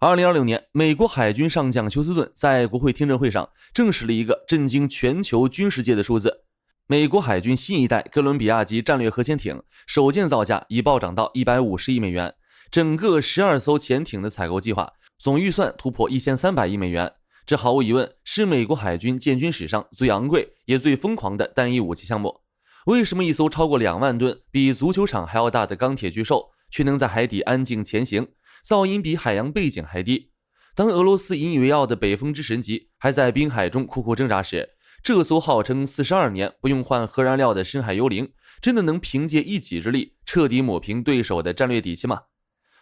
2026年，美国海军上将休斯顿在国会听证会上证实了一个震惊全球军事界的数字：美国海军新一代哥伦比亚级战略核潜艇首件造价已暴涨到150亿美元，整个12艘潜艇的采购计划总预算突破1300亿美元。这毫无疑问是美国海军建军史上最昂贵也最疯狂的单一武器项目。为什么一艘超过2万吨、比足球场还要大的钢铁巨兽却能在海底安静前行，噪音比海洋背景还低？当俄罗斯引以为傲的北风之神级还在滨海中苦苦挣扎时，这艘号称42年不用换核燃料的深海幽灵，真的能凭借一己之力彻底抹平对手的战略底气吗？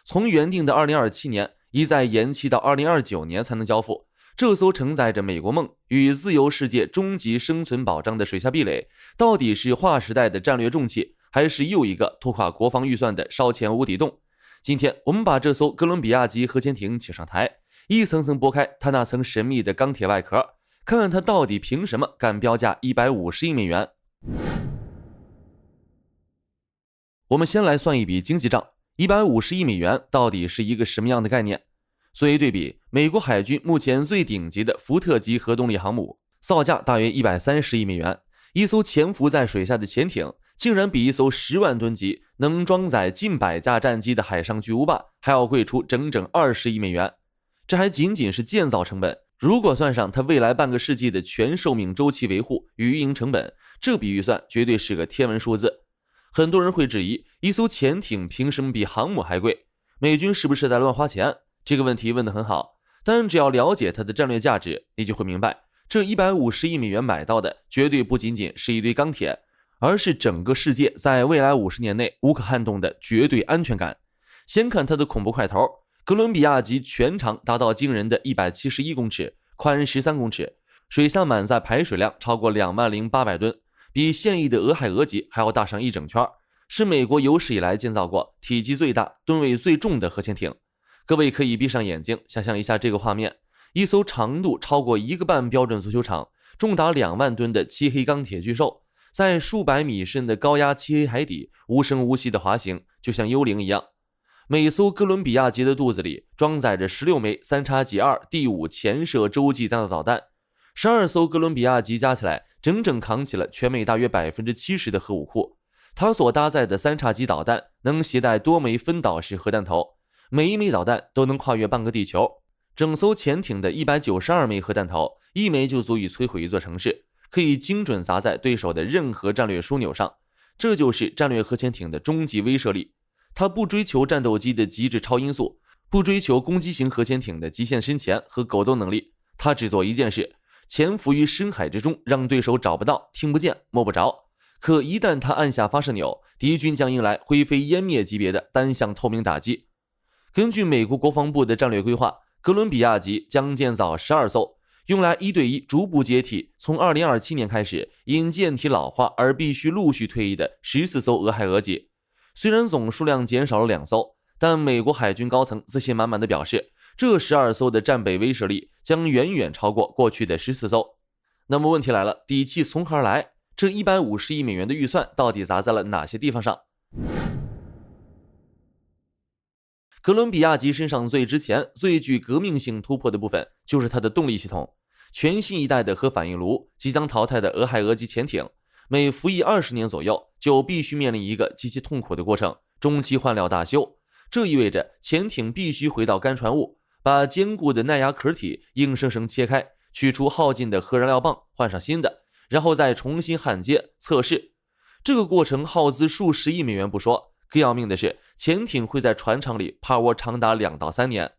从原定的2027年一再延期到2029年才能交付，这艘承载着美国梦与自由世界终极生存保障的水下壁垒，到底是划时代的战略重器，还是又一个拖垮国防预算的烧钱无底洞？今天我们把这艘哥伦比亚级核潜艇请上台，一层层剥开它那层神秘的钢铁外壳，看看它到底凭什么敢标价150亿美元。我们先来算一笔经济账，150亿美元到底是一个什么样的概念？作为对比，美国海军目前最顶级的福特级核动力航母造价大约130亿美元，一艘潜伏在水下的潜艇竟然比一艘10万吨级能装载近100架战机的海上巨无霸还要贵出整整20亿美元。这还仅仅是建造成本，如果算上它未来半个世纪的全寿命周期维护与运营成本，这笔预算绝对是个天文数字。很多人会质疑，一艘潜艇凭什么比航母还贵？美军是不是在乱花钱？这个问题问得很好，但只要了解它的战略价值，你就会明白，这150亿美元买到的绝对不仅仅是一堆钢铁，而是整个世界在未来50年内无可撼动的绝对安全感。先看它的恐怖块头，哥伦比亚级全长达到惊人的171公尺，宽13公尺，水下满载排水量超过20800吨，比现役的俄亥俄级还要大上一整圈，是美国有史以来建造过体积最大、吨位最重的核潜艇。各位可以闭上眼睛想象一下这个画面，一艘长度超过1个半标准足球场、重达2万吨的漆黑钢铁巨兽，在数百米深的高压漆黑海底无声无息的滑行，就像幽灵一样。每艘哥伦比亚级的肚子里装载着16枚3x2第5潜射洲际弹道导弹，12艘哥伦比亚级加起来整整扛起了全美大约70%的核武库。它所搭载的3x级导弹能携带多枚分导式核弹头，每一枚导弹都能跨越半个地球。整艘潜艇的192枚核弹头，一枚就足以摧毁一座城市，可以精准砸在对手的任何战略枢纽上。这就是战略核潜艇的终极威慑力。它不追求战斗机的极致超音速，不追求攻击型核潜艇的极限深潜和狗洞能力，它只做一件事：潜伏于深海之中，让对手找不到、听不见、摸不着。可一旦它按下发射钮，敌军将迎来灰飞烟灭级别的单向透明打击。根据美国国防部的战略规划，哥伦比亚级将建造12艘，用来1对1逐步接替从2027年开始因舰体老化而必须陆续退役的14艘俄亥俄级。虽然总数量减少了2艘，但美国海军高层自信满满地表示，这12艘的战备威慑力将远远超过过去的14艘。那么问题来了，底气从何而来？这150亿美元的预算到底砸在了哪些地方上？哥伦比亚级身上最值钱、最具革命性突破的部分就是它的动力系统。全新一代的核反应炉即将淘汰的俄亥俄级潜艇，每服役20年左右就必须面临一个极其痛苦的过程——中期换料大修。这意味着潜艇必须回到干船坞，把坚固的耐压壳体硬生生切开，取出耗尽的核燃料棒，换上新的，然后再重新焊接测试。这个过程耗资数十亿美元不说，更要命的是，潜艇会在船舱里趴窝长达2到3年。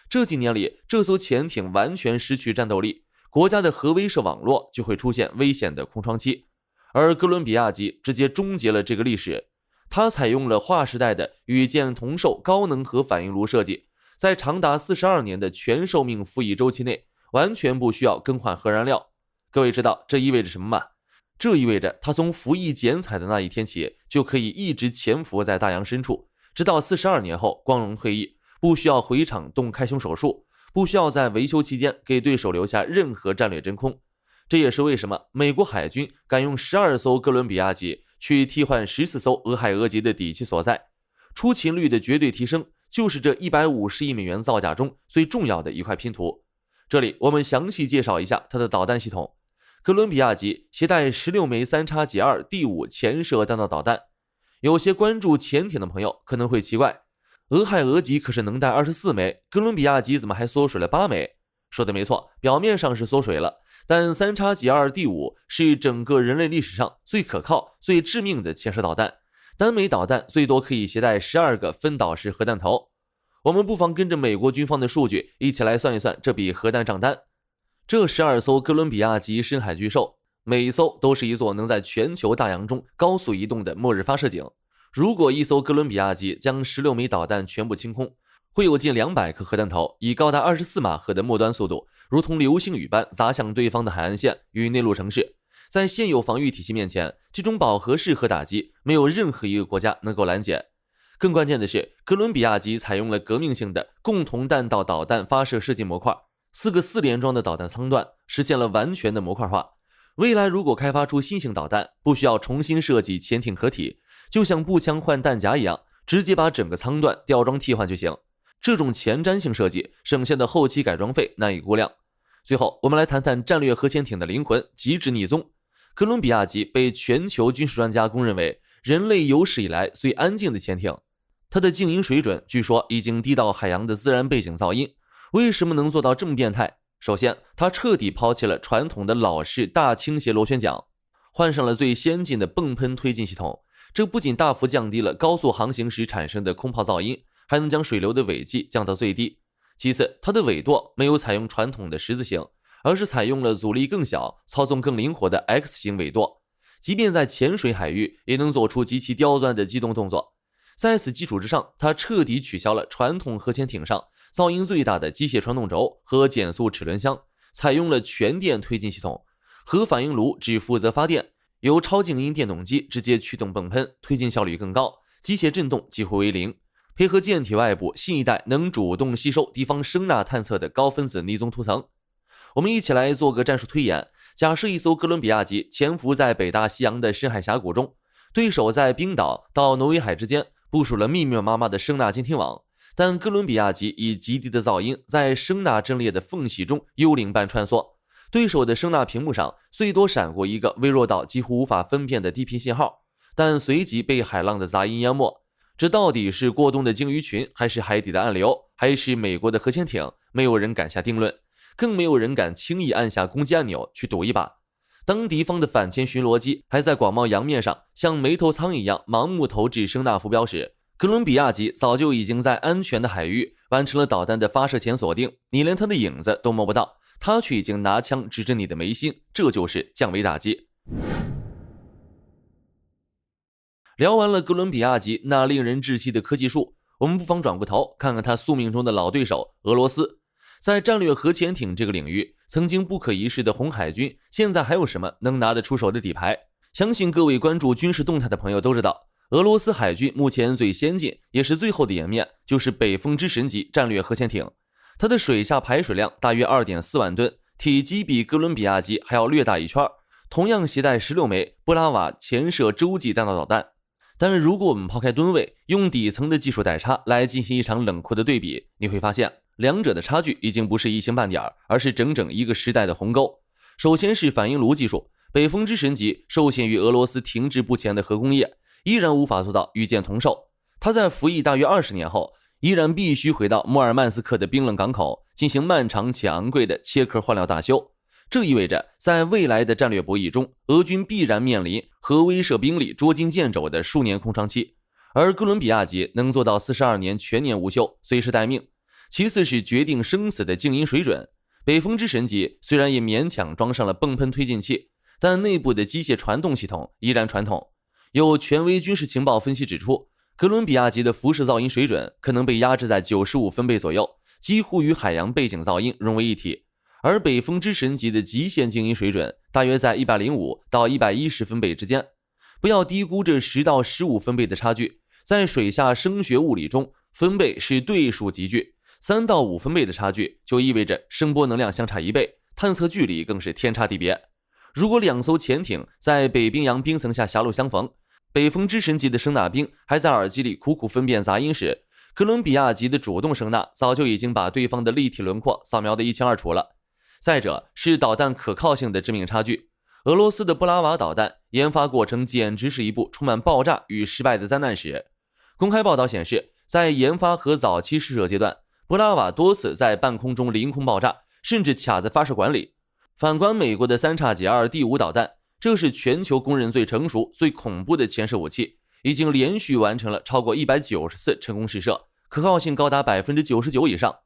这几年里，这艘潜艇完全失去战斗力，国家的核威慑网络就会出现危险的空窗期。而哥伦比亚级直接终结了这个历史。它采用了划时代的与剑同寿高能核反应炉设计，在长达42年的全寿命服役周期内，完全不需要更换核燃料。各位知道这意味着什么吗？这意味着他从服役剪彩的那一天起，就可以一直潜伏在大洋深处，直到42年后光荣退役，不需要回场动开胸手术，不需要在维修期间给对手留下任何战略真空。这也是为什么美国海军敢用12艘哥伦比亚级去替换14艘俄亥俄级的底气所在。出勤率的绝对提升，就是这150亿美元造价中最重要的一块拼图。这里我们详细介绍一下它的导弹系统。哥伦比亚级携带16枚3XG2D5潜射弹道导弹。有些关注潜艇的朋友可能会奇怪，俄亥俄级可是能带24枚，哥伦比亚级怎么还缩水了8枚？说的没错，表面上是缩水了，但3XG2D5是整个人类历史上最可靠、最致命的潜射导弹，单枚导弹最多可以携带12个分导式核弹头。我们不妨跟着美国军方的数据一起来算一算这笔核弹账单。这12艘哥伦比亚级深海巨兽，每一艘都是一座能在全球大洋中高速移动的末日发射井。如果一艘哥伦比亚级将16枚导弹全部清空，会有近200颗核弹头以高达24马赫的末端速度，如同流星雨般砸向对方的海岸线与内陆城市。在现有防御体系面前，这种饱和式核打击没有任何一个国家能够拦截。更关键的是，哥伦比亚级采用了革命性的共同弹道导弹发射设计模块，4个4连装的导弹舱段实现了完全的模块化。未来如果开发出新型导弹，不需要重新设计潜艇壳体，就像步枪换弹夹一样，直接把整个舱段吊装替换就行。这种前瞻性设计省下的后期改装费难以估量。最后，我们来谈谈战略核潜艇的灵魂——极致逆踪。哥伦比亚级被全球军事专家公认为人类有史以来最安静的潜艇。它的静音水准据说已经低到海洋的自然背景噪音。为什么能做到这么变态？首先，它彻底抛弃了传统的老式大倾斜螺旋桨，换上了最先进的泵喷推进系统。这不仅大幅降低了高速航行时产生的空泡噪音，还能将水流的尾迹降到最低。其次，它的尾舵没有采用传统的十字形，而是采用了阻力更小、操纵更灵活的 X 型尾舵，即便在浅水海域也能做出极其刁钻的机动动作。在此基础之上，它彻底取消了传统核潜艇上噪音最大的机械传动轴和减速齿轮箱，采用了全电推进系统。核反应炉只负责发电，由超静音电动机直接驱动泵喷，推进效率更高，机械振动几乎为零。配合舰体外部新一代能主动吸收敌方声呐探测的高分子逆踪涂层。我们一起来做个战术推演，假设一艘哥伦比亚级潜伏在北大西洋的深海峡谷中，对手在冰岛到挪威海之间部署了密密麻麻的声呐监听网，但哥伦比亚级以极低的噪音在声呐阵列的缝隙中幽灵般穿梭，对手的声呐屏幕上最多闪过一个微弱到几乎无法分辨的低频信号，但随即被海浪的杂音淹没。这到底是过冬的鲸鱼群，还是海底的暗流，还是美国的核潜艇？没有人敢下定论，更没有人敢轻易按下攻击按钮去赌一把。当敌方的反潜巡逻机还在广袤洋面上像没头苍一样盲目投掷声呐浮标时，哥伦比亚级早就已经在安全的海域完成了导弹的发射前锁定，你连他的影子都摸不到，他却已经拿枪指着你的眉心，这就是降维打击。聊完了哥伦比亚级那令人窒息的科技树，我们不妨转过头看看他宿命中的老对手俄罗斯。在战略核潜艇这个领域，曾经不可一世的红海军，现在还有什么能拿得出手的底牌？相信各位关注军事动态的朋友都知道，俄罗斯海军目前最先进也是最后的颜面，就是北风之神级战略核潜艇。它的水下排水量大约 2.4 万吨，体积比哥伦比亚级还要略大一圈，同样携带16枚布拉瓦潜射洲际弹道导弹。但是如果我们抛开吨位，用底层的技术代差来进行一场冷酷的对比，你会发现两者的差距已经不是一星半点，而是整整一个时代的鸿沟。首先是反应炉技术，北风之神级受限于俄罗斯停滞不前的核工业，依然无法做到与舰同寿。它在服役大约20年后，依然必须回到莫尔曼斯克的冰冷港口进行漫长且昂贵的切壳换料大修。这意味着在未来的战略博弈中，俄军必然面临核威慑兵力捉襟见肘的数年空窗期，而哥伦比亚级能做到42年全年无休，随时待命。其次是决定生死的静音水准，北风之神级虽然也勉强装上了泵喷推进器，但内部的机械传动系统依然传统。有权威军事情报分析指出，哥伦比亚级的辐射噪音水准可能被压制在95分贝左右，几乎与海洋背景噪音融为一体。而北风之神级的极限静音水准大约在105到110分贝之间。不要低估这10到15分贝的差距，在水下声学物理中，分贝是对数集聚，3到5分贝的差距就意味着声波能量相差1倍，探测距离更是天差地别。如果两艘潜艇在北冰洋冰层下狭路相逢，北风之神级的声呐兵还在耳机里苦苦分辨杂音时，哥伦比亚级的主动声纳早就已经把对方的立体轮廓扫描得一清二楚了。再者是导弹可靠性的致命差距，俄罗斯的布拉瓦导弹研发过程简直是一部充满爆炸与失败的灾难史。公开报道显示，在研发和早期试射阶段，布拉瓦多次在半空中凌空爆炸，甚至卡在发射管里。反观美国的3叉戟2第5导弹，这是全球公认最成熟、最恐怖的潜射武器，已经连续完成了超过190次成功试射，可靠性高达 99% 以上。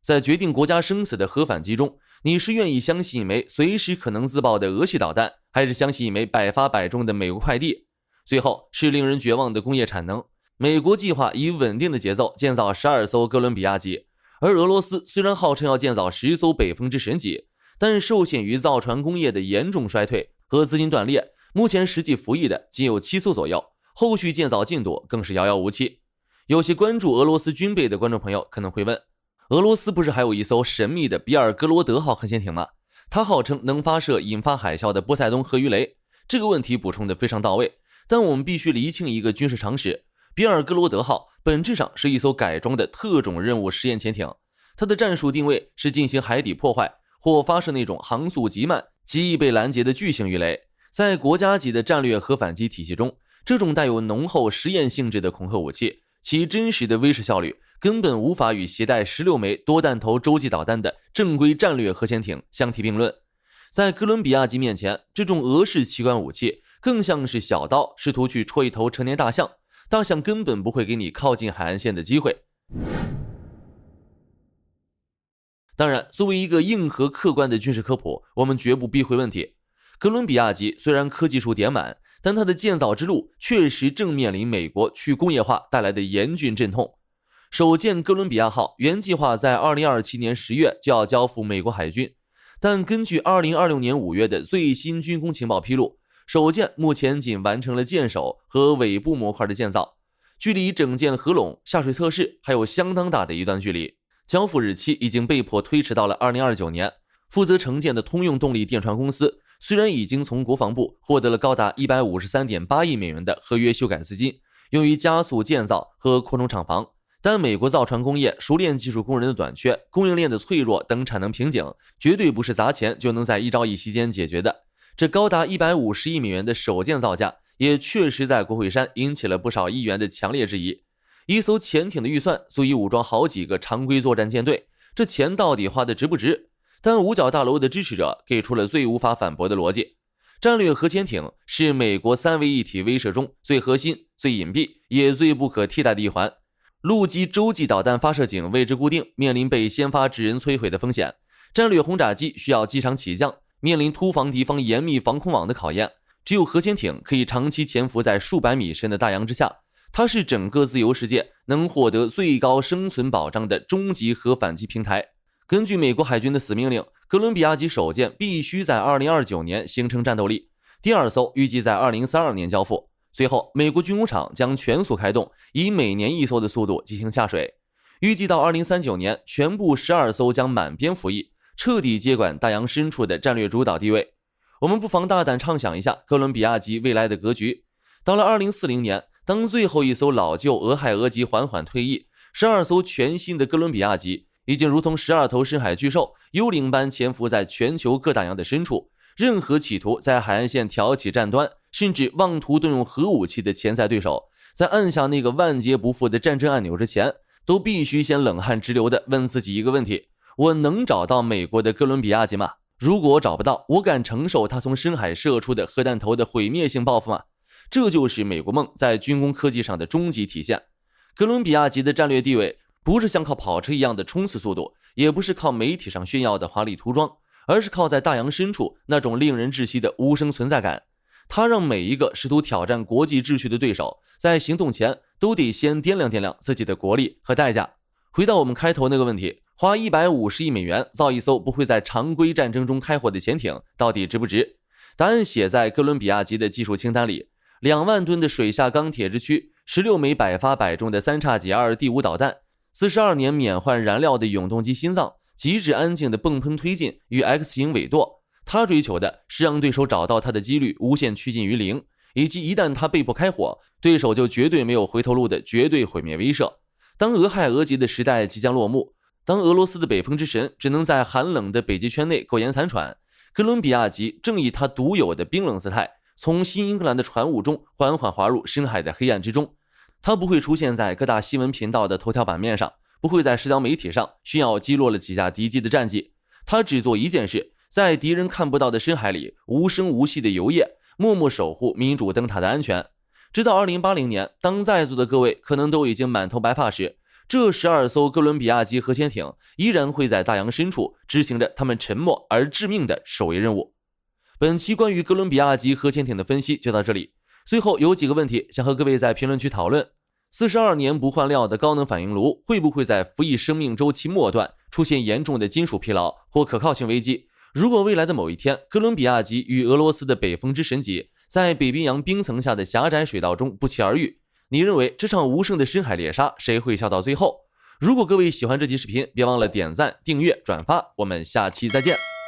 在决定国家生死的核反击中，你是愿意相信一枚随时可能自爆的俄系导弹，还是相信一枚百发百中的美国快递？最后是令人绝望的工业产能。美国计划以稳定的节奏建造12艘哥伦比亚级，而俄罗斯虽然号称要建造10艘北风之神级，但受限于造船工业的严重衰退和资金断裂，目前实际服役的仅有7艘左右，后续建造进度更是遥遥无期。有些关注俄罗斯军备的观众朋友可能会问，俄罗斯不是还有一艘神秘的比尔格罗德号核潜艇吗？它号称能发射引发海啸的波塞冬核鱼雷。这个问题补充的非常到位，但我们必须厘清一个军事常识，比尔格罗德号本质上是一艘改装的特种任务实验潜艇，它的战术定位是进行海底破坏或发射那种航速极慢、极易被拦截的巨型鱼雷。在国家级的战略核反击体系中，这种带有浓厚实验性质的恐吓武器，其真实的威慑效率根本无法与携带16枚多弹头洲际导弹的正规战略核潜艇相提并论。在哥伦比亚级面前，这种俄式奇观武器更像是小刀试图去戳一头成年大象，大象根本不会给你靠近海岸线的机会。当然，作为一个硬核客观的军事科普，我们绝不避讳问题。哥伦比亚级虽然科技树点满，但它的建造之路确实正面临美国去工业化带来的严峻阵痛。首舰哥伦比亚号原计划在2027年10月就要交付美国海军，但根据2026年5月的最新军工情报披露，首舰目前仅完成了舰首和尾部模块的建造，距离整舰合拢、下水测试还有相当大的一段距离。交付日期已经被迫推迟到了2029年。负责承建的通用动力电传公司虽然已经从国防部获得了高达 153.8 亿美元的合约修改资金，用于加速建造和扩充厂房，但美国造船工业熟练技术工人的短缺、供应链的脆弱等产能瓶颈，绝对不是砸钱就能在一朝一夕间解决的。这高达150亿美元的首舰造价，也确实在国会山引起了不少议员的强烈质疑。一艘潜艇的预算足以武装好几个常规作战舰队，这钱到底花的值不值？但五角大楼的支持者给出了最无法反驳的逻辑：战略核潜艇是美国三位一体威慑中最核心、最隐蔽也最不可替代的一环。陆基洲际导弹发射井位置固定，面临被先发制人摧毁的风险；战略轰炸机需要机场起降，面临突防敌方严密防空网的考验。只有核潜艇可以长期潜伏在数百米深的大洋之下，它是整个自由世界能获得最高生存保障的终极核反击平台。根据美国海军的死命令，哥伦比亚级首舰必须在2029年形成战斗力，第2艘预计在2032年交付。随后，美国军工厂将全速开动，以每年1艘的速度进行下水。预计到2039年，全部12艘将满编服役，彻底接管大洋深处的战略主导地位。我们不妨大胆畅想一下哥伦比亚级未来的格局。到了2040年，当最后一艘老旧俄亥俄级缓缓退役，12艘全新的哥伦比亚级已经如同12头深海巨兽，幽灵般潜伏在全球各大洋的深处。任何企图在海岸线挑起战端，甚至妄图动用核武器的潜在对手，在按下那个万劫不复的战争按钮之前，都必须先冷汗直流地问自己一个问题：我能找到美国的哥伦比亚级吗？如果我找不到，我敢承受他从深海射出的核弹头的毁灭性报复吗？这就是美国梦在军工科技上的终极体现。哥伦比亚级的战略地位不是像靠跑车一样的冲刺速度，也不是靠媒体上炫耀的华丽涂装，而是靠在大洋深处那种令人窒息的无声存在感。它让每一个试图挑战国际秩序的对手，在行动前都得先掂量掂量自己的国力和代价。回到我们开头那个问题，花150亿美元造一艘不会在常规战争中开火的潜艇，到底值不值？答案写在哥伦比亚级的技术清单里：2万吨的水下钢铁之躯，16枚百发百中的3叉戟2第5导弹，42年免换燃料的永动机心脏，极致安静的泵喷推进与 X 型尾舵。他追求的是让对手找到他的几率无限趋近于0，以及一旦他被迫开火，对手就绝对没有回头路的绝对毁灭威慑。当俄亥俄级的时代即将落幕，当俄罗斯的北风之神只能在寒冷的北极圈内苟延残喘，哥伦比亚级正以它独有的冰冷姿态，从新英格兰的船坞中缓缓滑入深海的黑暗之中。它不会出现在各大新闻频道的头条版面上，不会在社交媒体上炫耀击落了几架敌机的战绩。它只做一件事，在敌人看不到的深海里无声无息的游曳，默默守护民主灯塔的安全。直到2080年，当在座的各位可能都已经满头白发时，这12艘哥伦比亚级核潜艇依然会在大洋深处执行着他们沉默而致命的守卫任务。本期关于哥伦比亚级核潜艇的分析就到这里。最后有几个问题想和各位在评论区讨论：42年不换料的高能反应炉会不会在服役生命周期末段出现严重的金属疲劳或可靠性危机？如果未来的某一天，哥伦比亚级与俄罗斯的北风之神级在北冰洋冰层下的狭窄水道中不期而遇，你认为这场无声的深海猎杀谁会笑到最后？如果各位喜欢这期视频，别忘了点赞、订阅、转发，我们下期再见。